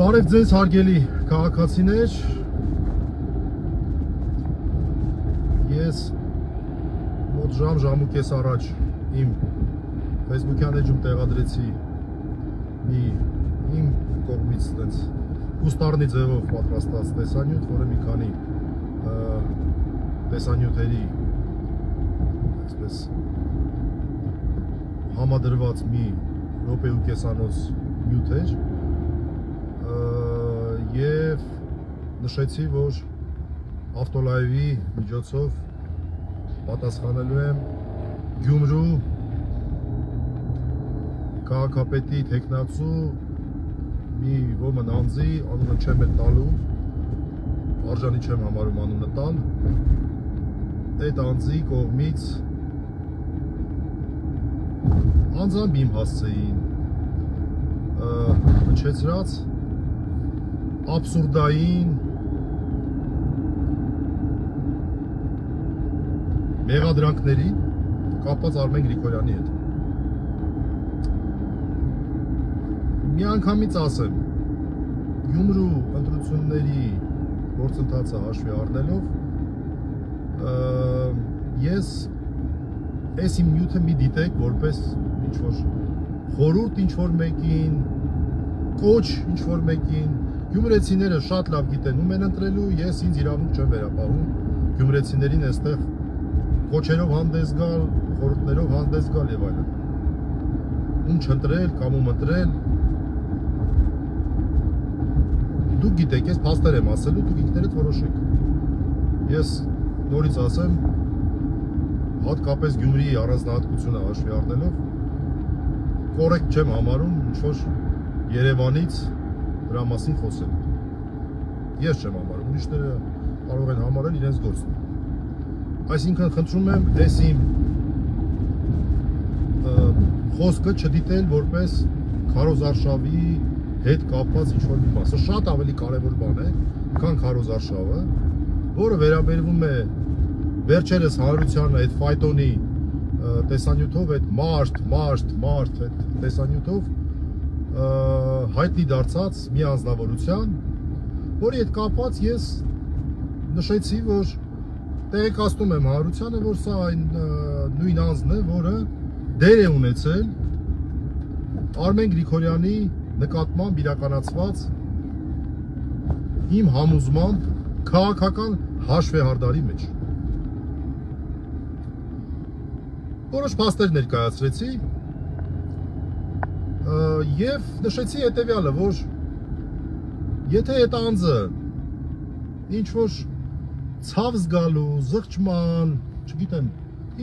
Բարև ձեզ հարգելի քաղաքացիներ, ես մոտ ժամ ու կես առաջ իմ Facebook-յան էջում տեղադրեցի իմ կողմից տենց կուստառնի ձևով պատրաստած տեսանյութ, որը մի քանի տեսանյութերի այսպես համադրված մի րոպե ու կեսանոց նյութ էր և նշեցի, որ ավտոլայվի միջոցով պատասխանելու եմ Գյումրու քաղաքապետի թեկնածու մի ոմն անձի, անունը չեմ էլ տալու, արժանի չեմ համարում անունը տալ, այդ անձի կողմից անձամբ իմ հասցեին հնչեցրած աբսուրդային մեղադրանքների կապված Արմեն Գրիգորյանի հետ։ Մի անգամից ասեմ, Գյումրու ընտրությունների գործընթացը հաշվի առնելով, ես այս իմ նյութը մի դիտեք որպես ինչ-որ խորհուրդ ինչ-որ մեկին, կոչ ինչ-որ մեկին, գյումրեցիները շատ լավ գիտեն ում են ընտրելու, ես ինձ իրավունք չեմ վերապահում գյումրեցիներին այստեղ կոչերով հանդես գալ, խորհուրդներով հանդես գալ եւ այլն։ Ում չընտրել կամ ում ընտրել։ Դուք գիտեք, ես փաստեր եմ ասելու, դուք ինքներդ որոշեք։ Ես նորից ասեմ, հատկապես Գյումրիի առանձնահատկությունը հաշվի առնելով, կոռեկտ չեմ համարում ինչ-որ Երևանից դրա մասին խոսել։ Ես չեմ համարում, ուրիշները կարող են համարել իրենց գործն։ Այսինքն խնդրում եմ այս իմ խոսքը չդիտել որպես քարոզարշավի հետ կապված ինչ-որ մի բան։ Սա շատ ավելի կարևոր բան է, քան քարոզարշավը, որը վերաբերվում է վերջերս հանրությանը այդ ֆայտոնի տեսանյութով, այդ մարդ այդ տեսանյութով հայտնի դարձած մի անձնավորության, որի հետ կապված ես նշեցի, որ տեղեկացնում եմ հանրությանը, որ սա այն նույն անձն է, որը դեր է ունեցել Արմեն Գրիգորյանի նկատմամբ իրականացված իմ համոզմամբ քաղաքական հաշվեհարդարի մեջ։ Որոշ փաստեր ներկայացրեցի և նշեցի հետևյալը, որ եթե այդ անձը ինչ-որ ցավ զգալու, զղջման, չգիտեմ,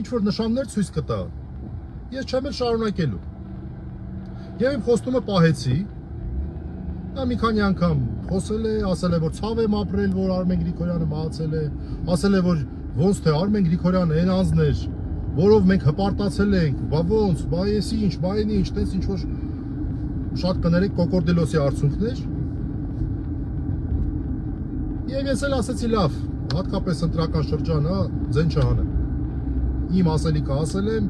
ինչ-որ նշաններ ցույց կտա, ես չեմ էլ շարունակելու։ Եվ իմ խոստումը պահեցի, նա մի քանի անգամ խոսել է, ասել է, որ ցավ եմ ապրել, որ Արմեն Գրիգորյանը մահացել է, ասել է, որ ոնց թե Արմեն Գրիգորյանը այն անձն էր, որով մենք հպարտացել ենք, բա ոնց, բա ես ինչ, բա այն ինչ, տես ինչ-որ շատ կներեք կոկորդելոսի արդյունքներ։ Եվ ես էլ ասեցի լավ, հատկապես ընտրական շրջանը ձեն չհանեմ։ Իմ ասելիքը ասել եմ,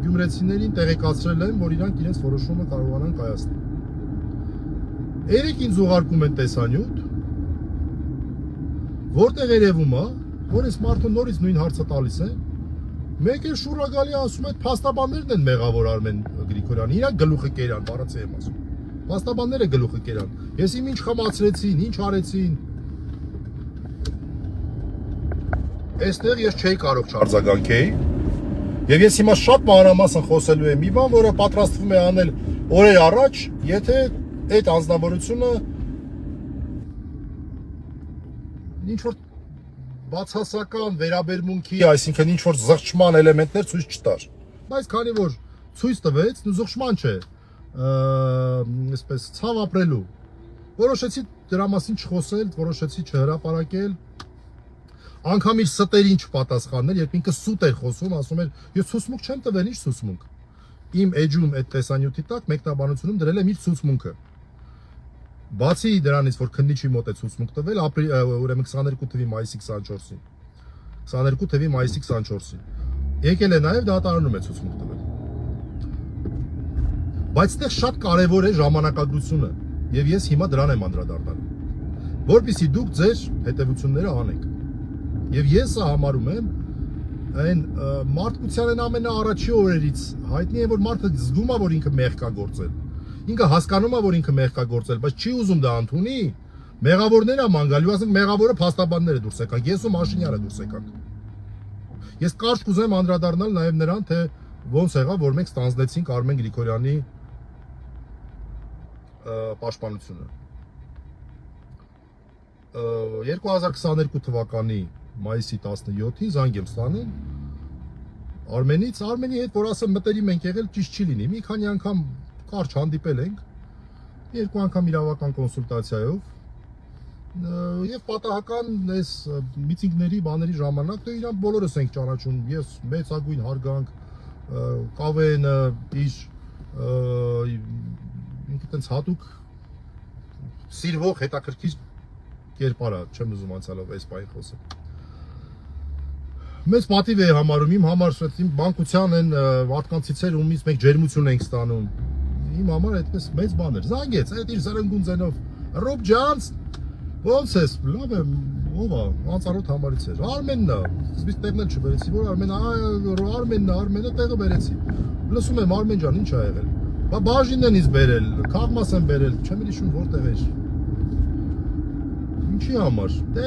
գյումրեցիներին տեղեկացրել եմ, որ իրանք իրենց որոշումը կարողանան կայացնել։ Երեք ինձ ուղարկում են տեսանյութ, որտեղ երևում է, որ այս մարդը նորից նույն հարցը տալիս է, մեկ էլ շուռագալի ասում է, փաստաբաններն են մեղավոր Արմեն Գրիգորյանը, իրանք գլուխը կերան, բառացի եմ ասում։ Փաստաբանները գլուխը կերան։ Ես իմ ինչ խմացրեցին, ինչ արեցին։ Այստեղ ես չէի կարող չարձագանքեի։ Եվ ես հիմա շատ մանրամասն խոսելու եմ մի բան, որը պատրաստվում է անել օրեր առաջ, եթե այդ անձնավորությունը ինչ-որ բացասական վերաբերմունքի, այսինքն ինչ-որ զղջման էլեմենտներ ցույց չտար։ Բայց քանի որ ցույց տվեց, զղջման չէ, այսպես ցավ ապրելու, որոշեցի դրա մասին չխոսել, որոշեցի չհրապարակել, անգամ իր ստերին չպատասխանել, երբ ինքը սուտ էր խոսում, ասում էր, ես ցուցմունք չեմ տվել, ինչ ցուցմունք։ Իմ էջում այդ տեսանյութի տակ մեկնաբանությունում դրել եմ իր ցուցմունքը։ Բացի դրանից, որ քննիչի մոտ է ցուցմունք տվել, ուրեմն 22 թվականի մայիսի 24-ին։ 22 թվականի մայիսի 24-ին։ Եկել է նաև դատարանում է ցուցմունք տվել։ Բայց այդտեղ շատ կարևոր է ժամանակագրությունը։ Եվ ես հիմա դրան եմ անդրադառնալու, որպեսզի դուք ձեր հետևությունները անեք։ Եվ ես սա համարում եմ այն մարդկության այն ամենաառաջի օրերից հայտնի է, որ մարդը զգում է, որ ինքը մեղք է գործել։ Ինքը հասկանում է, որ ինքը մեղք է գործել, բայց չի ուզում դա ընդունի։ Մեղավորները մանգալու, ասենք մեղավորը փաստաբանները դուրս եկանք, ես ու Մաշինյանը դուրս եկանք։ Ես կարճ կուզեմ անդրադառնալ նաև նրան, թե ոնց եղավ, որ մենք ստանձնեցինք Արմեն Գրիգորյանի պաշտպանությունը։ 2022 թվականի մայիսի 17-ին զանգ եմ ստանում Արմենի հետ, որ ասեմ մտերիմ ենք եղել, ճիշտ չի լինի։ Մի քանի անգամ կարճ հանդիպել ենք, 2 անգամ իրավական կոնսուլտացիայով եւ պատահական այս միտինգների բաների ժամանակ դե իրան բոլորս ենք ճանաչում, ես մեծագույն հարգանք Կավենը իր ինքնից հատուկ սիրվող հետաքրքիր կերպարա, չեմ ուզում անցալով այս բանի խոսել։ Մեծ պատիվ է համարում, իմ համար իմ բանկության են մարդկանցից էր, ումից մենք ջերմություն ենք ստանում։ Իմ համար այդպես մեծ բան էր։ Զանգեց, այդ իր զրնգուն ձենով, Ռոբ ջան, ո՞նց ես, լավ եմ, ով է, անծանոթ համարից էր, Արմենն է, սկզբից տեղն էլ չբերեցի, որ Արմենն է, տեղը բերեցի։ Լսում եմ, Արմեն ջան, ինչ ա եղել։ Բաժինն են ինձ բերել, Քաղմաս են բերել, չեմ հիշում որտեղ էր։ Ինչի համար։ Դե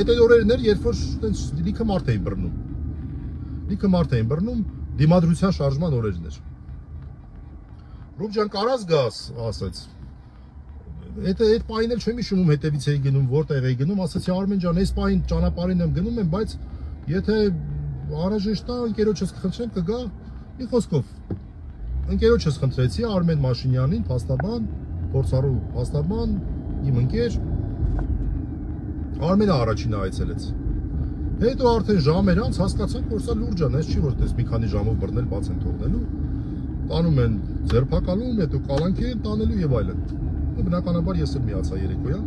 այդ օրերն էր, երբ որ տենց լիքը մարդ էին բռնում։ Դիմադրության շարժման օրերն էր։ Ռուբ ջան, կարաս գաս, ասեց։ Այդ պահին էլ չեմ հիշում ում հետևից էի գնում, որտեղ էի գնում, ասացի Արմեն ջան, այս պահին ճանապարհին եմ գնում եմ, բայց եթե անհրաժեշտ է, ընկերոջս կխնդրեմ կգա, մի խոսքով։ Ընկերոջս խնդրեցի Արմեն Մաշինյանին, փաստաբան, փորձառու փաստաբան, իմ ընկեր Արմենը առաջինը այցելեց։ Հետո արդեն ժամեր անց հասկացանք, որ սա լուրջ է, այս չի որ տես մի քանի ժամով բռնել, բաց են թողնելու, տանում են ձերբակալում, հետո կալանքի են տանելու եւ այլն։ Բնականաբար ես էլ միացա երեկոյան։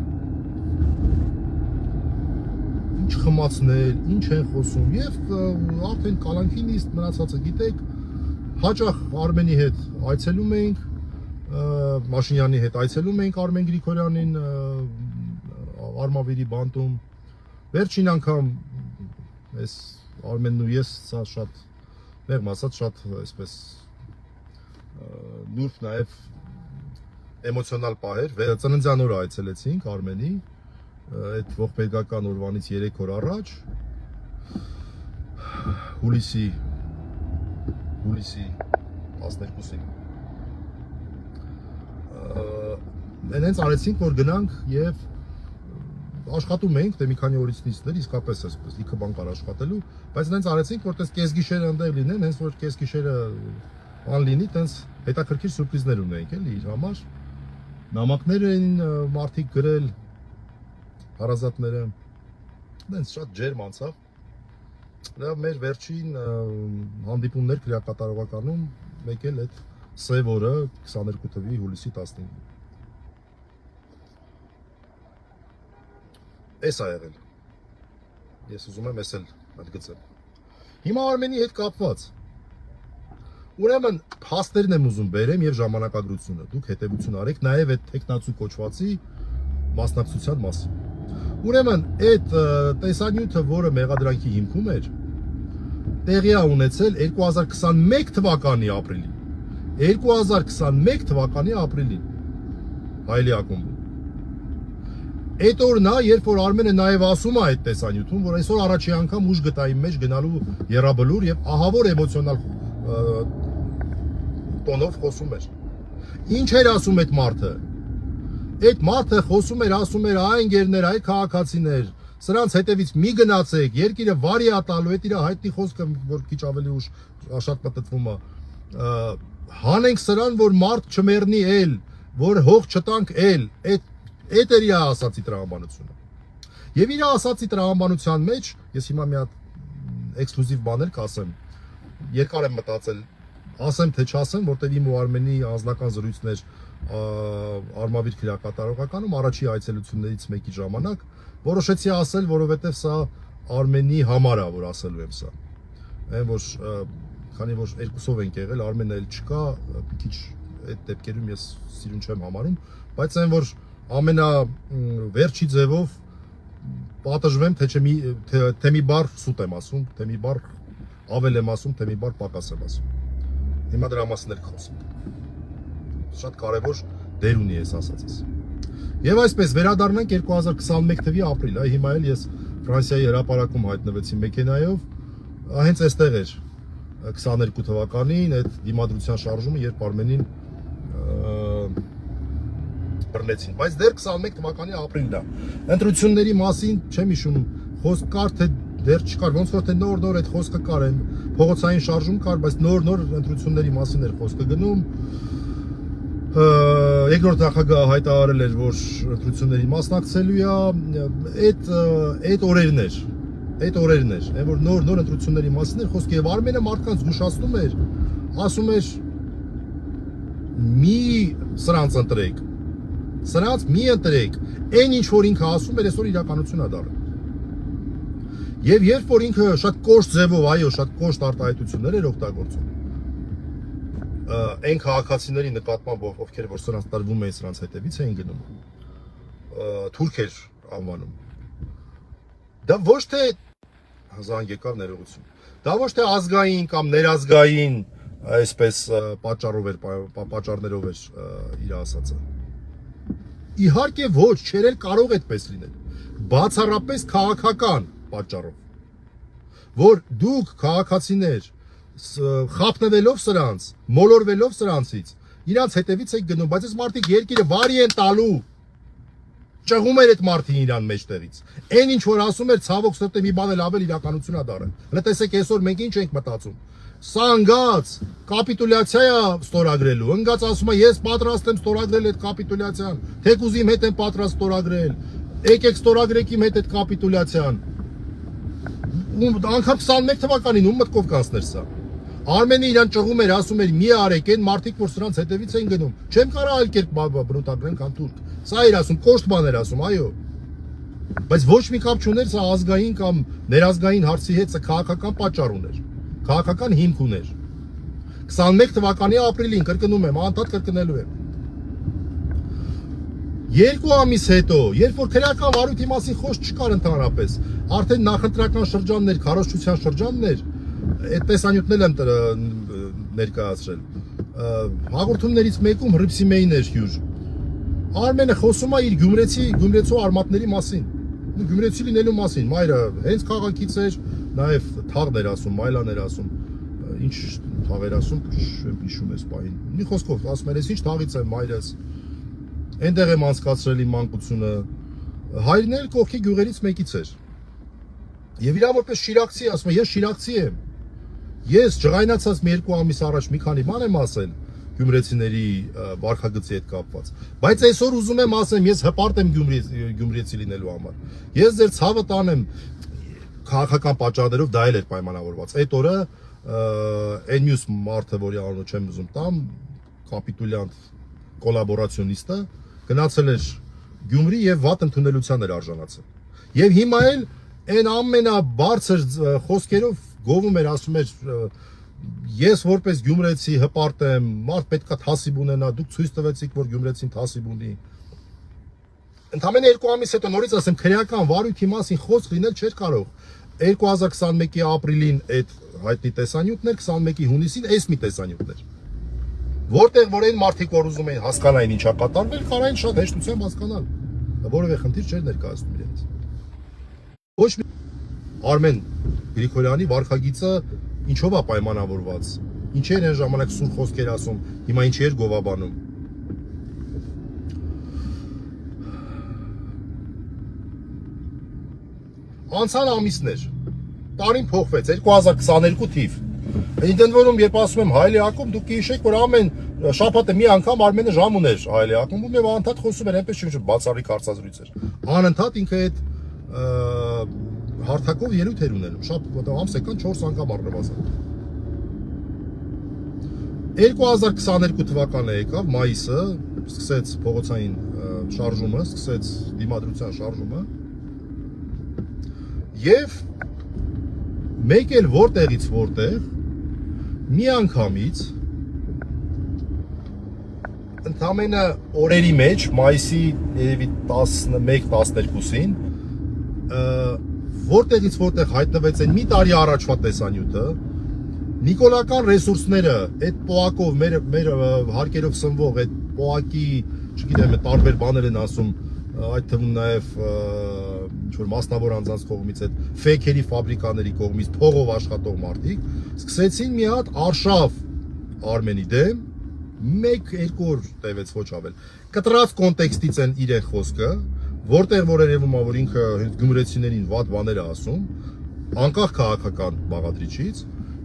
Ինչ խմացնել, ինչ են խոսում եւ արդեն կալանքին իսկ մնացածը գիտեք, հաճախ Արմենի հետ այցելում էինք, Մաշինյանի հետ այցելում էինք Արմեն Գրիգորյանին Արմավիրի բանտում։ Վերջին անգամ այս Արմենն ու ես սա շատ մեղմ ասած շատ այսպես նուրբ նաեւ էմոցիոնալ պահեր, ծննդյան օրը այցելեցինք Արմենի, այդ ողբերգական օրվանից 3 օր առաջ, հուլիսի 12-ին։ Հենց արեցինք, որ գնանք եւ աշխատում էինք, դե մի քանի օրից նիստներ, իսկապես այսպես լիքը բան կար աշխատելու, բայց հենց արեցինք, որտես կեսգիշերը ընդեղ լինեն, հենց որ կեսգիշերը ան լինի, տենց հետաքրքիր սուրպրիզներ ունենք էլի իր համար։ Նամակներ էին մարդիկ գրել, հարազատները, դենց շատ ջերմ անցավ։ Դա մեր վերջին հանդիպումներ քրեակատարողականում, մեկ էլ այդ սև օրը 22 թվականի հուլիսի 15-ին։ Էս ա եղել։ Ես ուզում եմ էս էլ ընդգծեմ։ Հիմա Արմենի հետ կապված Ուրեմն փաստերն եմ ուզում բերեմ եւ ժամանակագրությունը։ Դուք հետեւություն արեք նաեւ այդ տեխնացու կոչվածի մասնակցության մասին։ Ուրեմն այդ տեսանյութը, որը մեղադրանքի հիմքում էր, տեղի է ունեցել 2021 թվականի ապրիլին։ 2021 թվականի ապրիլին Հայելի ակումբում։ Այդ օրն է, երբ որ Արմենը նաև ասում է այդ տեսանյութում, որ այսօր առաջի անգամ ուժ գտա իմ մեջ գնալու եռաբլուր եւ ահավոր էմոցիոնալ տոնով խոսում էր։ Ինչ էր ասում այդ մարդը։ Այդ մարդը խոսում էր, ասում էր, այ ընկերներ, այ քաղաքացիներ, սրանց հետևից մի գնացեք, երկիրը վարի է տալու, այդ իր հայտնի խոսքը, որ քիչ ավելի ուշ շատ պատտվում է։ Հանենք սրան, որ մարդ չմեռնի էլ, որ հող չտանք էլ, այդ էր իր ասացի տրամաբանությունը։ Եվ իր ասացի տրամաբանության մեջ, ես հիմա մի հատ էքսկլյուզիվ բաներ կասեմ, երկար եմ մտածել, ասեմ թե չասեմ, որտեղ իմ ու Արմենի անձնական զրույցներ Արմավիր քրեակատարողականում առաջի այցելություններից մեկի ժամանակ որոշեցի ասել, որովհետև սա Արմենի համար է, որ ասելու եմ սա։ Այն որ քանի որ երկուսով ենք եղել, Արմենը էլ չկա, քիչ այդ դեպքերում ես սիրուն չեմ համարում, բայց այն որ ամենավերջի ձևով պատժվեմ, թե մի բառ սուտ եմ ասում, թե մի բառ ավել եմ ասում, թե մի բառ պակաս եմ ասում։ Հիմա դրա մասին խոսեմ։ Շատ կարևոր դեր ունի ես ասածս։ Եվ այսպես վերադառնանք 2021 թվականի ապրիլ, հիմա էլ ես Ֆրանսիայի հրապարակում հայտնվեցի մեքենայով, հենց այստեղ էր 22 թվականին այդ դիմադրության շարժումը, երբ Արմենին բռնեցին, բայց դեռ 21 թվականի ապրիլն է։ Ընտրությունների մասին չեմ հիշում, խոսք կար թե դեռ չկար, ոնց որ թե նոր այդ խոսքը կար, այն փողոցային շարժում կար, բայց նոր ընտրությունների մասին էր խոսքը գնում։ Երկրորդ նախագահը հայտարարել էր, որ ընտրություններին մասնակցելու է, այդ օրերն էր, այն որ նոր ընտրությունների մասին էր խոսքը, եւ Արմենը մարդկանց զգուշացնում էր, ասում էր մի սրանց ընտրեք, սրանց մի ընտրեք, այն ինչ որ ինքը ասում էր, այսօր իրականություն է դառել։ Եվ երբ որ ինքը շատ կոշտ ձևով, այո, շատ կոշտ արտահայտություններ էր օգտագործում, այն քաղաքացիների նկատմամբ, ովքեր որ սրանց տրվում էին, սրանց հետևից էին գնում, թուրք էր անվանում։ Դա ոչ թե զանգ եկավ ներողություն։ Դա ոչ թե ազգային կամ ներազգային այսպես պատճառներով էր իր ասածը։ Իհարկե ոչ, չէր էլ կարող այդպես լինել։ Բացառապես քաղաքական պատճառով, որ դուք քաղաքացիներ խափնվելով սրանց, մոլորվելով սրանցից, իրանց հետևից եք գնում, բայց այս մարդիկ երկիրը վարի են տալու, ճղում էր այդ մարդին իրան մեջտեղից, այն ինչ որ ասում էր ցավոք սրտի մի բան էլ ավել իրականություն է դառել, հələ տեսեք այսօր մենք ինչ ենք մտածում, սա ընկած կապիտուլյացիա է ստորագրելու, ընկած ասում է ես պատրաստ եմ ստորագրել այդ կապիտուլյացիան, թեկուզ իմ հետ եմ պատրաստ ստորագրել, եկեք ստորագրեք իմ հետ այդ կապիտուլյացիան, անգամ 21 թվականին ում մտքով կանցներ սա։ Արմենը իրան ճղում էր, ասում էր մի արեք, այն մարդիկ որ սրանց հետևից են գնում, չեմ կարող այլ կերպ բնութագրեն քան թուրք։ Սա էր ասում, կոշտ բան էր ասում, այո։ Բայց ոչ մի կապ չուներ սա ազգային կամ ներազգային հարցի հետ, սա քաղաքական պատճառ ուներ, քաղաքական հիմք ուներ։ 21 թվականի ապրիլին կրկնում եմ, անդադ կրկնելու եմ։ 2 ամիս հետո, երբ որ քրեական վարույթի մասին խոսք չկար ընդհանրապես, արդեն նախընտրական շրջաններ, քարոզչության շրջաններ, այդ տեսանյութներն եմ ներկայացրել։ Հաղորդումներից մեկում Հռիփսիմեին էր հյուր։ Արմենը խոսում է իր գյումրեցու արմատների մասին, գյումրեցի լինելու մասին, մայրը հենց քաղաքից էր, նաև թաղն էր ասում, մայլան էր ասում, ինչ թաղ էր ասում, չեմ հիշում այս պահին։ Մի խոսքով ասում էր, ինչ թաղից է մայրս, այնտեղ եմ անցկացրել իմ մանկությունը, հայրն էլ կողքի գյուղերից մեկից էր։ Եվ իրա որպես շիրակցի, ասում է, ես շիրակցի եմ։ Ես ջղայնացած մի 2 ամիս առաջ մի քանի բան եմ ասել գյումրեցիների վարքագծի հետ կապված, բայց այսօր ուզում եմ ասեմ, ես հպարտ եմ գյումրեցի լինելու համար։ Ես ձեր ցավը տանեմ քաղաքական պատճառներով, դա էլ էր պայմանավորված։ Այդ օրը այն մյուս մարդը, որի անունը չեմ ուզում տամ, կապիտուլյանտ կոլաբորացիոնիստը գնացել էր Գյումրի եւ վատ ընդունելության էր արժանացել։ Եվ հիմա էլ այն ամենաբարձր խոսքերով գովում էր, ասում էր ես որպես գյումրեցի հպարտ եմ, մարդ պետքա թասիբ ունենա, դուք ցույց տվեցիք, որ գյումրեցին թասիբ ունի։ Ընդամենը 2 ամիս հետո նորից ասեմ, քրեական վարույթի մասին խոսք լինել չէր կարող։ 2021-ի ապրիլին այդ հայտնի տեսանյութն էր, 21-ի հունիսին այս մի տեսանյութն էր։ Որտեղ որ այն մարդիկ որ ուզում էին հասկանային ինչա կատարվել, կարային շատ հեշտությամբ հասկանալ, որևէ խնդիր չէր ներկայացնում իրենց։ Ոչ մի Արմեն Գրիգորյանի վարքագիծը ինչով է պայմանավորված, ինչեր են ժամանակ սուր խոսքեր ասում, հիմա ինչի էր գովաբանում։ Անցան ամիսներ, տարին փոխվեց, 2022 թիվ։ Ինտենվորում երբ ասում եմ Հայելի ակում, դուք կհիշեք, որ ամեն շաբաթը մի անգամ Արմենը ժամ ուներ Հայելի ակումում եւ անընդհատ խոսում էր, այնպես չէ՞ բացառիկ հարցազրույց էր։ Անընդհատ ինքը այդ հարթակով ելույթ էր ունենում, ամսական 4 անգամ առնվազն։ 2022 թվականը եկավ մայիսը, սկսեց փողոցային շարժումը, սկսեց դիմադրության շարժումը։ Եվ մեկ էլ որտեղից որտեղ մի անգամից ընդամենը օրերի մեջ, մայիսի երևի 11-12-ին, որտեղից որտեղ հայտնվեց այն մի տարի առաջվա տեսանյութը, նիկոլական ռեսուրսները, այդ պոակով, մեր հարկերով սնվող, այդ պոակի, չգիտեմ, տարբեր բաներ են ասում, այդ թվում նաև ինչ-որ մասնավոր անձանց կողմից, այդ ֆեյքերի ֆաբրիկաների կողմից, փողով աշխատող մարդիկ, սկսեցին մի հատ արշավ Արմենի դեմ, 1-2 օր տևեց ոչ ավել։ Կտրած կոնտեքստից են իրեն խոսքը, որտեղ որ երևում է, որ ինքը գյումրեցիներին վատ բաներ է ասում, անկախ քաղաքական բաղադրիչից,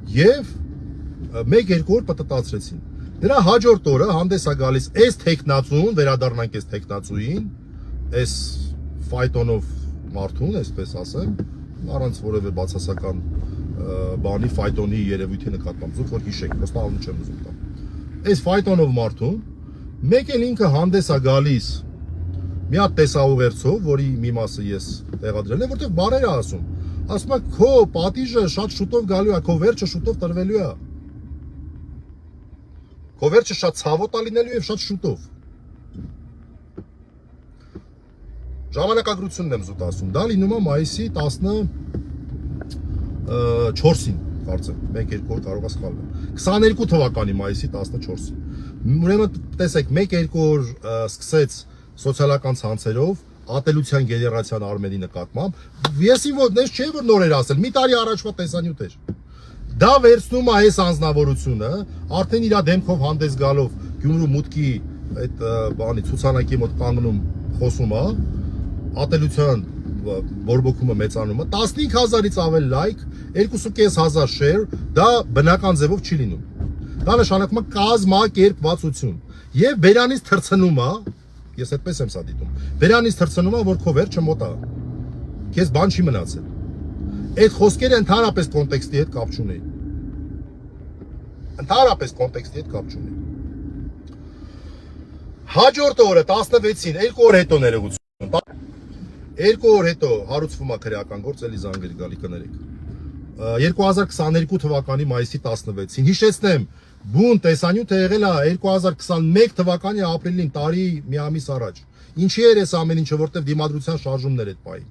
եւ 1-2 օր պտտացրեցին։ Դրա հաջորդ օրը հանդես է գալիս այս տեխնացուն, վերադառնանք այս տեխնացուին, այս ֆայտոնով մարդուն, այսպես ասեմ, առանց որևէ բացասական բանի ֆայտոնի երևույթի նկատմամբ, զուտ որ հիշեք, պրոստը անուն չեմ ուզում տամ։ Այս ֆայտոնով մարդուն, մեկ էլ ինքը հանդես է գալիս մի հատ տեսաուղերձով, որի մի մասը ես տեղադրել եմ, որտեղ բառեր է ասում է քո պատիժը շատ շուտով գալու է, քո վերջը շուտով տրվելու է։ Քո վերջը շատ ցավոտ է լինելու եւ շատ շուտով։ Ժամանակագրությունն եմ զուտ ասում, դա լինում է մայիսի 14-ին, կարծեմ, 1-2 օր կարող է սխալվել։ 22 թվականի մայիսի 14-ին։ Ուրեմն տեսեք, 1-2 օր սկսեց սոցիալական ցանցերով ատելության գեներացիան Արմենի նկատմամբ։ Եսի ոտ ես չէ որ նոր էր ասել, մի տարի առաջվա տեսանյութ էր։ Դա վերցնում է այս անձնավորությունը, արդեն իր դեմքով հանդես գալով Գյումրու մուտքի այդ բանի ցուցանակի մոտ կանգնում խոսում է, ատելության բորբոքումը մեծանում է, 15000-ից ավել լայք, 2500 շեր, դա բնական ձևով չի լինում։ Դա նշանակում է կազմակերպվածություն եւ բերանից թրցնում է, ես այդպես եմ սա դիտում, բերանից թրցնում է, որ քո վերջը մոտ է, քեզ բան չի մնացել։ Այդ խոսքերը ընդհանրապես կոնտեքստի հետ կապ չունեն։ Ընդհանրապես կոնտեքստի հետ կապ չունեն։ Հաջորդ օրը 16-ին, 2 օր հետո ներողություն։ 2 օր հետո հարուցվում է քրեական գործ, էլի զանգեր գալի կներեք։ 2022 թվականի մայիսի 16-ին։ Հիշեցնեմ, բուն տեսանյութը եղել է 2021 թվականի ապրիլին, տարի մի ամիս առաջ։ Ինչի էր այս ամեն ինչը, որտեղ դիմադրության շարժումներ այդ պահին։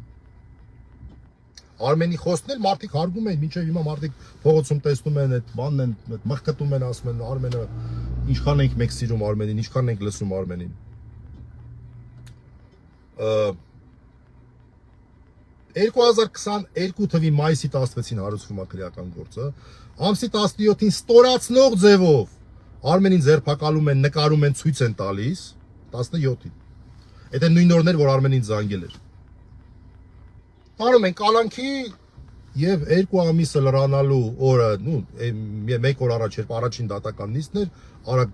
Արմենի խոսքն էլ մարդիկ հարգում են, մինչև հիմա մարդիկ փողոցում տեսնում են այդ բանն են, մղկտում են, ասում են Արմենը ինչքան ենք մեկ սիրում Արմենին, ինչքան ենք լսում Արմենին։ 2022 թվականի մայիսի 16-ին հարուցվում է քրեական գործը, ամսի 17-ին ստորացնող ձևով Արմենին ձերբակալում են, նկարում են, ցույց են տալիս 17-ին։ Այդ նույն օրն էր, որ Արմենին զանգել էր։ Անում են կալանքի եւ 2 ամիսը լրանալու օրը, նու 1 օր առաջ էր առաջին դատական նիստն էր, արագ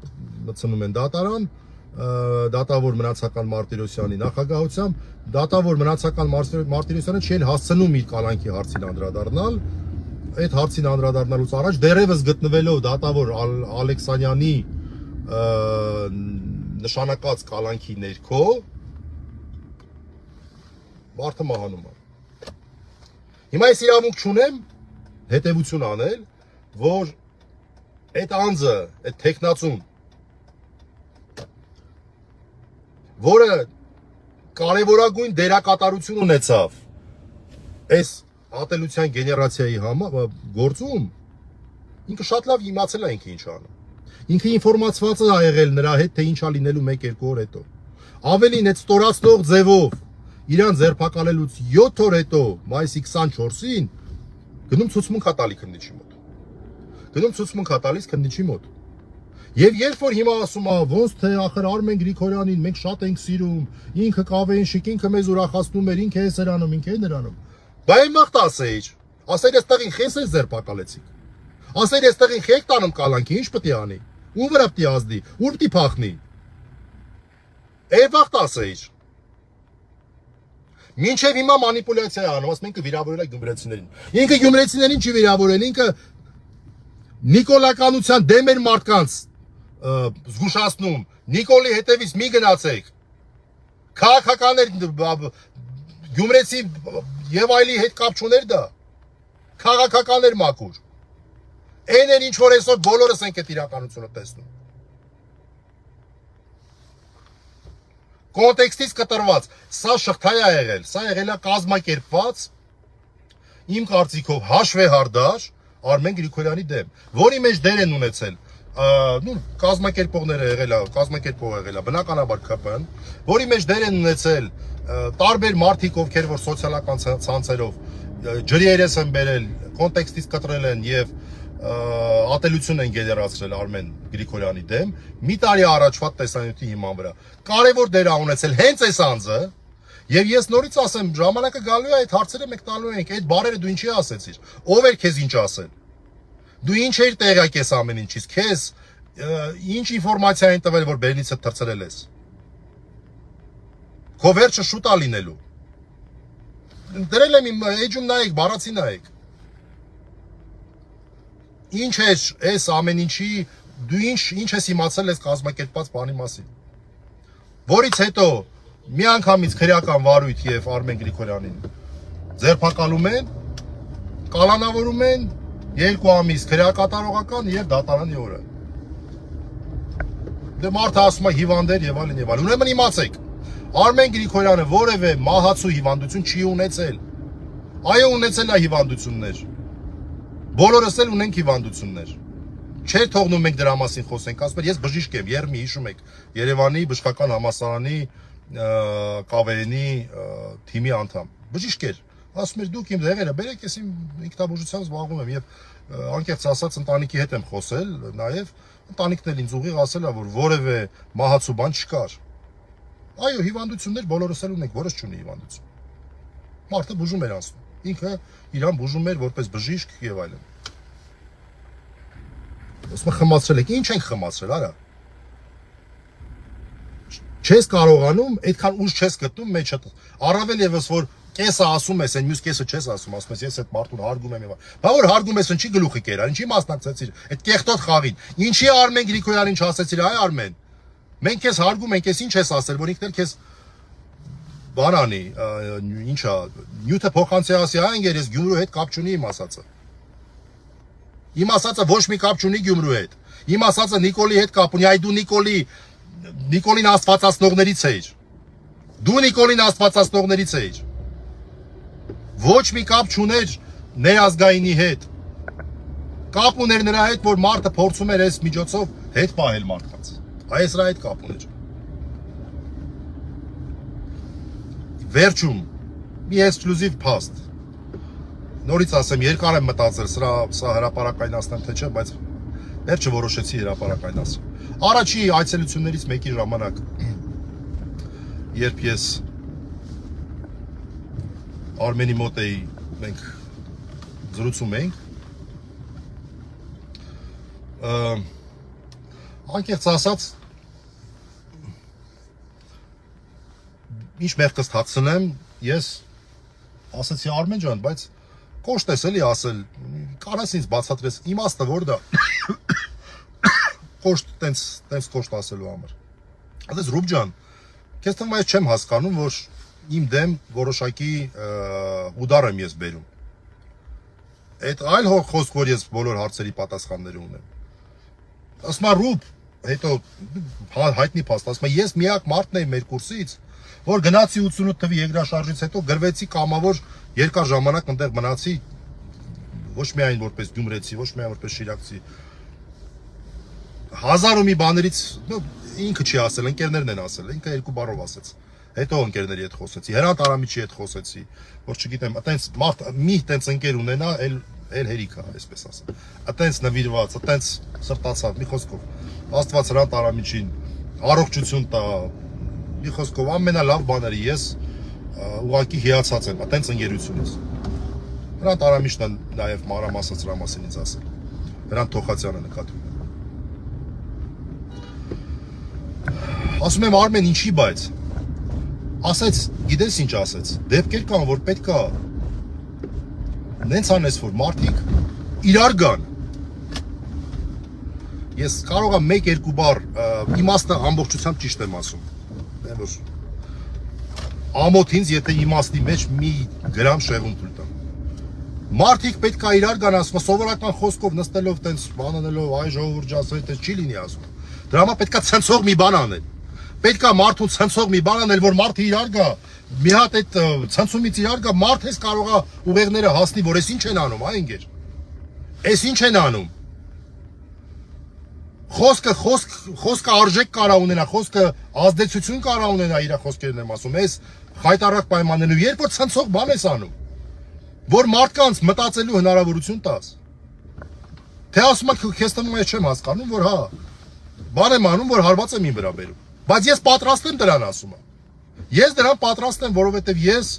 մտցնում են դատարան, դատավոր Մնացական Մարտիրոսյանի նախագահությամբ, դատավոր Մնացական Մարտիրոսյանը չէր հասցնում իր կալանքի հարցին անդրադառնալ, այդ հարցին անդրադառնալուց առաջ դեռևս գտնվելով դատավոր Ալեքսանյանի նշանակած կալանքի ներքո մարդը մահանում է։ Հիմա ես իրավունք չունեմ հետևություն անել, որ այդ անձը, այդ տեխնացուն, որը կարևորագույն դերակատարություն ունեցավ այս ատելության գեներացիայի գործում, ինքը շատ լավ իմացել է ինքը ինչ անում։ Ինքը ինֆորմացված է եղել նրա հետ, թե ինչ է լինելու 1-2 օր հետո։ Ավելին այդ ստորացնող ձևով իրան ձերբակալելուց 7 օր հետո, մայիսի 24-ին, գնում ցուցմունք է տալի քննիչի մոտ։ Գնում ցուցմունք է տալիս քննիչի մոտ։ Եվ երբ որ հիմա ասում է, ոնց թե ախր Արմեն Գրիգորյանին մենք շատ ենք սիրում, ինքը կավեին շիկ, ինքը մեզ ուրախացնում էր, ինքը էս էր անում, ինքը այն էր անում։ Բա այն մաղթ ասեի, ասեր այստեղին խես է ձերբակալեցիք։ Ասեր այստեղին խեք տանում կալանքի, ինչ պետք է անի։ Ում վրա պետք է ազդի, ուր պետք է փախնի։ Այն վաղտ ասեի։ Մինչև հիմա մանիպուլյացիա է անում, ասում ինքը վիրավորել է գյումրեցիներին։ Ինքը գյումրեցիներին չի վիրավորել, ինքը նիկոլականության դեմ էր մարդկանց զգուշացնում, Նիկոլի հետևից մի գնացեք, քաղաքականներ գյումրեցի եւ այլի հետ կապ չուներ դա, քաղաքականներ մաքուր, այն էր ինչ որ այսօր բոլորս ենք այդ իրականությունը տեսնում։ Կոնտեքստից կտրված, սա շղթա է եղել, սա եղել է կազմակերպված իմ կարծիքով հաշվեհարդար Արմեն Գրիգորյանի դեմ, որի մեջ դեր են ունեցել կազմակերպողները եղել է բնականաբար ԿՊ-ն, որի մեջ դեր են ունեցել տարբեր մարդիկ, ովքեր որ սոցիալական ցանցերով ջրիերես են բերել, կոնտեքստից կտրել են եւ ատելություն են գերացրել Արմեն Գրիգորյանի դեմ, մի տարի առաջվա տեսանյութի հիման վրա կարևոր դեր է ունեցել հենց այս անձը, եւ ես նորից ասեմ, ժամանակը գալու է այդ հարցերը մենք տալու ենք, այդ բարերը դու ինչի ասեցիր, ով էր քեզ ինչ ասել, դու ինչ էր տեղյակ ես ամեն ինչից, քեզ ինչ ինֆորմացիա են տվել, որ Բերնիցը թրծրել ես, քո վերջը շուտ է լինելու, դրել եմ իմ էջում նայեք, բառացի նայեք. Ինչ է այս ամեն ինչի դու ինչ ես իմացել այս կազմակերպված բանի մասին, որից հետո մի անգամից քրեական վարույթ եւ Արմեն Գրիգորյանին ձերբակալում են, կալանավորում են 2 ամիս քրեակատարողական եւ դատարանի օրը։ Դե մարդը ասում է հիվանդ եւ այլն եւ այլն։ Ուրեմն իմացեք, Արմեն Գրիգորյանը որևէ մահացու հիվանդություն չի ունեցել։ Այո, ունեցել է հիվանդություններ։ Բոլորս էլ ունենք հիվանդություններ։ Չէ թողնում մենք դրա մասին խոսենք, ասում եմ, ես բժիշկ եմ, Եռմի, հիշում եք, Երևանի բժշկական համալսարանի Կավերենի թիմի անդամ։ Բժիշկ էր, ասում էր դուք իմ դեղերը բերեք, ես իմ ինքնաբուժությամբ զբաղվում եմ եւ անկեղծ ասած ընտանիքի հետ եմ խոսել, նաեւ ընտանիքն էլ ինձ ուղիղ ասել է, որ որևէ մահացու բան չկար։ Այո, հիվանդություններ բոլորս էլ ունենք, որս չունի հիվանդություն։ Մարդը բուժում էր ասում, ինքը իրան բուժում էր որպես բժիշկ եւ այլն։ Ասում խմացրել եք, ինչ ենք խմացրել, արա։ Չես կարողանում, այդքան ուժ չես գտնում մեջդ։ Առավել եւս որ կեսը ասում ես, այն մյուս կեսը չես ասում ես ես այդ մարդուն հարգում եմ եւ։ Բա որ հարգում ես, ինչի գլուխի կերար, ինչի մասնակցեցիր այդ կեղտոտ խաղին։ Ինչի Արմեն Գրիգորյանին չասեցիր, այ Արմեն։ Մենք քեզ հարգում ենք, ես ինչ ես ասել, որ ինքն էլ քեզ բան անի, ինչա, նյութը փոխանցի ասի, այ ինգերես Գյումրու հետ կապ չունի իմ ասածը։ Իմ ասածը ոչ մի կապ չունի Գյումրու հետ։ Իմ ասածը Նիկոլի հետ կապ ունի, այ դու Նիկոլին աստվածացնողներից էիր։ Դու Նիկոլին աստվածացնողներից էիր։ Ոչ մի կապ չուներ ներազգայինի հետ։ Կապ ուներ նրա հետ, որ մարդը փորձում էր այս միջոցով հետ պահել մարդկանց։ Այս նրա հետ կապ ուներ։ Վերջում մի էքսկլյուզիվ փաստ։ Նորից ասեմ, երկար եմ մտածել, սա հրապարակայնացնեմ թե չէ, բայց վերջը որոշեցի հրապարակայնացնել։ Առաջի այցելություններից մեկի ժամանակ, երբ ես Արմենի մոտ էի, մենք զրուցում էինք, անկեղծ ասած, ինչ մեղքս թաքցնեմ, ես ասեցի Արմեն ջան, բայց կոշտ ես էլի ասել, կարես ինձ բացատրես, իմաստը որ դա կոշտ, տենց կոշտ ասելու համար։ Ասես Ռուբ ջան, քեզ թվում է ես չեմ հասկանում, որ իմ դեմ որոշակի ուդար եմ ես բերում։ Այդ այլ խոսք, որ ես բոլոր հարցերի պատասխանները ունեմ։ Ասում եմ Ռուբ, հետո հայտնի փաստ, ասում եմ ես միակ մարդն եմ մեր կուրսից, որ գնացի 88 թվի երկրաշարժից հետո գրվեցի կամավոր երկար ժամանակ այնտեղ մնացի, ոչ միայն որպես գյումրեցի, ոչ միայն որպես շիրակցի։ Հազար ու մի բաներից ինքը չի ասել, ընկերներն են ասել, ինքը երկու բառով ասեց։ Հետո ընկերների հետ խոսեցի, Հրանտ Արամիչի հետ խոսեցի, որ չգիտեմ, այտենց մարդ մի տենց ընկեր ունենա, էլ հերիք է, այսպես ասեմ։ Այտենց նվիրված, այտենց սրտացավ, մի խոսքով։ Աստված Հրանտ Արամիչին առողջություն տա, մի խոսքով ամենալավ բաները ես ուղղակի հիացած եմ, այտենց ընկերությունից։ Հրանտ Արամիչն է նաև մանրամասն դրա մասին ինձ ասել։ Հրանտ Թոխացյանը նկատում եմ։ Ասում եմ Արմեն, ինչի բայց։ Ասեց, գիտես ինչ ասեց, դեպքեր կան, որ պետք է նենց անես, որ մարդիկ իրար գան։ Ես կարող եմ 1-2 բառ իմաստը ամբողջությամբ ճիշտ եմ ասում։ Որ ամոթ ինձ, եթե իմաստի մեջ մի գրամ շեղում թույլ տամ։ Մարդիկ պետք է իրար գան, ասում, սովորական խոսքով նստելով, տենց բան անելով, այ ժողովուրդ ջասել, տենց չի լինի ասում։ Դրա համար պետք է ցնցող մի բան անել, պետք է մարդուն ցնցող մի բան անել, որ մարդը իրար գա, մի հատ այդ ցնցումից իրար գա, մարդ էս կարող է ուղեղները հասնի, որ էս ինչ են անում, այ ընկեր։ Էս ինչ են անում։ Խոսքը արժեք կարա ունենա, խոսքը ազդեցություն կարա ունենա իր խոսքերն եմ ասում, ես խայտարակ պայմաններով, երբ որ ցնցող բան ես անում, որ մարդկանց մտածելու հնարավորություն տաս։ Թե ասում եք քեզ տնում ես չեմ հասկանում, որ հա, բան եմ անում, որ հարված եմ իմ վրա բերում, բայց ես պատրաստ եմ դրան ասում եմ։ Ես դրան պատրաստ եմ, որովհետև ես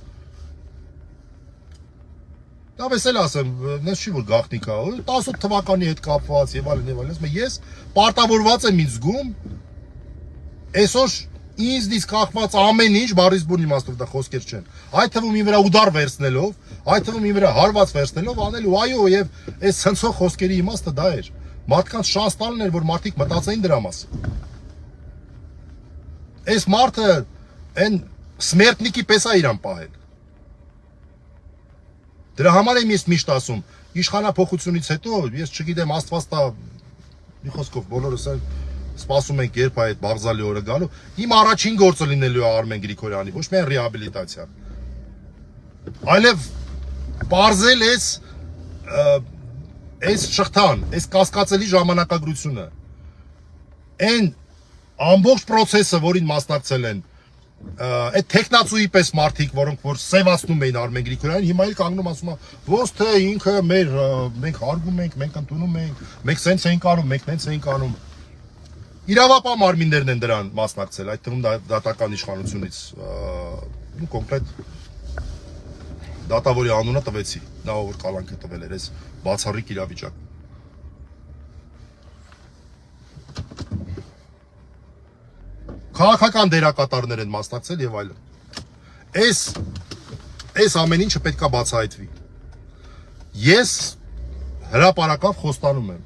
դա վեսել ասեմ, նես չի որ գաղտնիք է, 18 թվականի հետ կապված եւ այլն, ես պարտավորված եմ ինձ զգում, այսօր ինձնից կախված ամեն ինչ բառից բուն իմաստով դա խոսքեր չեն։ Այդ թվում իմ վրա ուդար վերցնելով, այդ թվում իմ վրա հարված վերցնելով անելու այո եւ այս ցնցող խոսքերի իմաստը դա էր։ Մարդկանց շանս տալն էր, որ մարդիկ մտածեին դրա մասին։ Այս մարդը այն սմերտնիկի պես է իրան պահել։ Դրա համար եմ ես միշտ ասում, իշխանափոխությունից հետո ես չգիտեմ Աստված տա մի խոսքով բոլորս էլ սպասում ենք երբ այդ բաղձալի օրը գալու։ Իմ առաջին գործը լինելու է Արմեն Գրիգորյանի, ոչ միայն ռեհաբիլիտացիա, այլև բարձել այս շղթան, այս կասկածելի ժամանակագրությունը, այն ամբողջ process-ը, որին մասնակցել են այդ տեխնացուի պես մարդիկ, որոնք որ սևացնում էին Արմեն Գրիգորյանին, հիմա էլ կանգնում ասում են, ոնց թե ինքը մենք հարգում ենք, մենք ընդունում ենք, մենք սենց ենք անում, մենք նենց ենք անում։ Իրավապահ մարմիններն են դրան մասնակցել, այդ թվում դատական իշխանությունից կոնկրետ դատավորի անունը տվեցի, նա որ կալանքը տվել էր այս բացառիկ իրավիճակ։ Քաղաքական դերակատարներ են մասնակցել եւ այլն։ Այս ամեն ինչը պետքա բացահայտվի։ Ես հրապարակավ խոստանում եմ։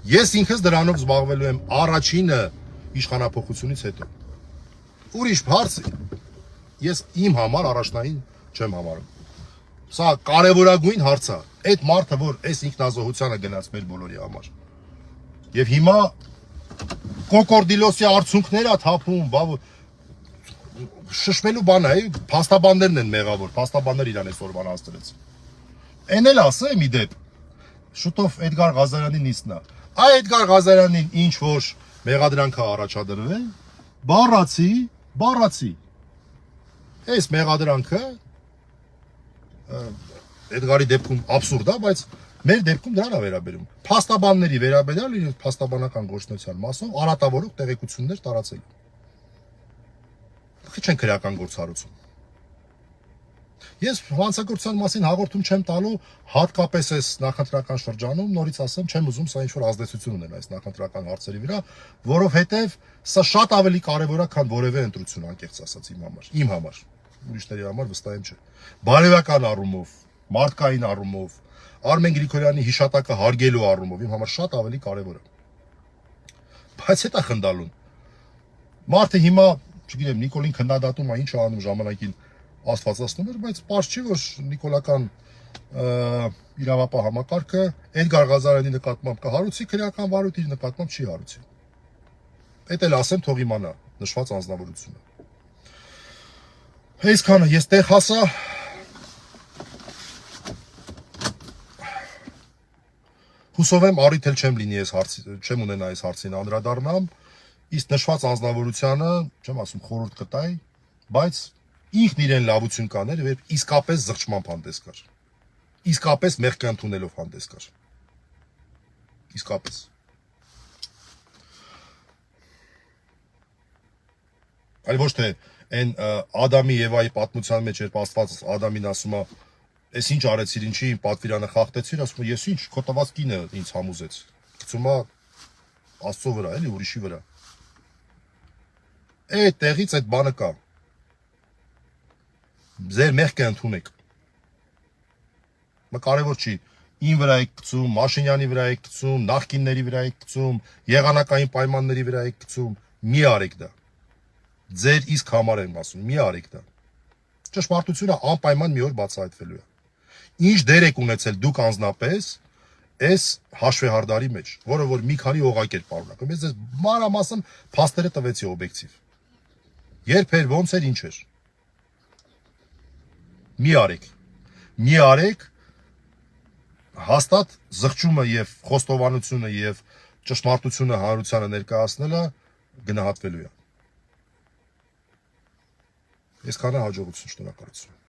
Ես ինքս դրանով զբաղվելու եմ առաջինը իշխանափոխությունից հետո։ Ուրիշ հարց ես իմ համար առաջնային չեմ համարում։ Սա կարևորագույն հարց է։ Այդ մարդը, որ այս ինքնազոհությանը գնաց մեր բոլորի համար։ Եվ հիմա կոկորդիլոսի արցունքները թափում, շշմելու բան է, փաստաբաններն են մեղավոր, փաստաբաններ իրան այսօրվան հաստրեց։ Էն էլ ասեմ ի դեպ, շուտով Էդգար Ղազարյանի նիստն է։ Այ Էդգար Ղազարյանին ինչ որ մեղադրանք է առաջադրվել, բառացի։ Այս մեղադրանքը Էդգարի դեպքում absurd է, բայց մեր դեպքում դրան է վերաբերում։ Փաստաբանների վերաբերյալ իր փաստաբանական գործունեության մասով արատավորող տեղեկություններ տարածել։ Քիչ են քրեական գործառույթում։ Ես հանցագործության մասին հաղորդում չեմ տալու, հատկապես այս նախընտրական շրջանում, նորից ասեմ, չեմ ուզում սա ինչ-որ ազդեցություն ունենա այս նախընտրական հարցերի վրա, որովհետև սա շատ ավելի կարևոր է, քան որևէ ընտրություն, անկեղծ ասած իմ համար, ուրիշների համար վստահ եմ չէ։ Բարոյական առումով, մարդկային առումով, Արմեն Գրիգորյանի հիշատակը հարգելու առումով իմ համար շատ ավելի կարևոր է։ Բայց հետա խնդալուն։ Մարդը հիմա, չգիտեմ, Նիկոլին քննադատում է, ինչ անում ժամանակին աստվածացնում էր, բայց պարզ չի, որ նիկոլական իրավապահ համակարգը Էդգար Ղազարյանի նկատմամբ կհարուցի քրեական վարույթ, իր նկատմամբ չի հարուցի։ Էդ էլ ասեմ, թող իմանա նշված անձնավորությունը։ Այսքանը ես տեղ հասա։ Հուսով եմ առիթ էլ չեմ լինի այս հարցի, չեմ ունենա այս հարցին անդրադառնամ, իսկ նշված անձնավորությանը, չեմ ասում խորհուրդ կտայի, բայց ինքն իրեն լավություն կաներ, երբ իսկապես զղջմամբ հանդես կար։ Իսկապես մեղք ընդունելով հանդես կար։ Իսկապես։ Այլ ոչ թե այն Ադամի Եվայի պատմության մեջ երբ Աստված Ադամին ասում է, «Էս ինչ արեցիր, ինչի իմ պատվիրանը խախտեցիր», ասում է, «Ես ինչ, քո տված կինը ինձ համոզեց»։ Գցում է Աստծո վրա, էլի ուրիշի վրա։ Այդ տեղից այդ բանը կա։ Ձեր մեղքը ընդունեք։ Մա կարևոր չի, ին վրա եք գցում, Մաշինյանի վրա եք գցում, նախկինների վրա եք գցում, եղանակային պայմանների վրա եք գցում, մի արեք դա։ Ձեր իսկ համար եմ ասում, մի արեք դա։ Ճշմարտությունը անպայման մի օր բացահայտվելու է։ Ինչ դեր եք ունեցել դուք անձնապես այս հաշվեհարդարի մեջ, որը որ մի քանի օղակ էր պարունակում։ Ես ձեզ մանրամասն փաստերը տվեցի օբյեկտիվ։ Երբ էր, ոնց էր, ինչ էր։ Մի արեք հաստատ զղջումը եւ խոստովանությունը եւ ճշմարտությունը հանրությանը ներկայացնելը գնահատվելու է։ Այսքանը հաջողություն, շնորհակալություն։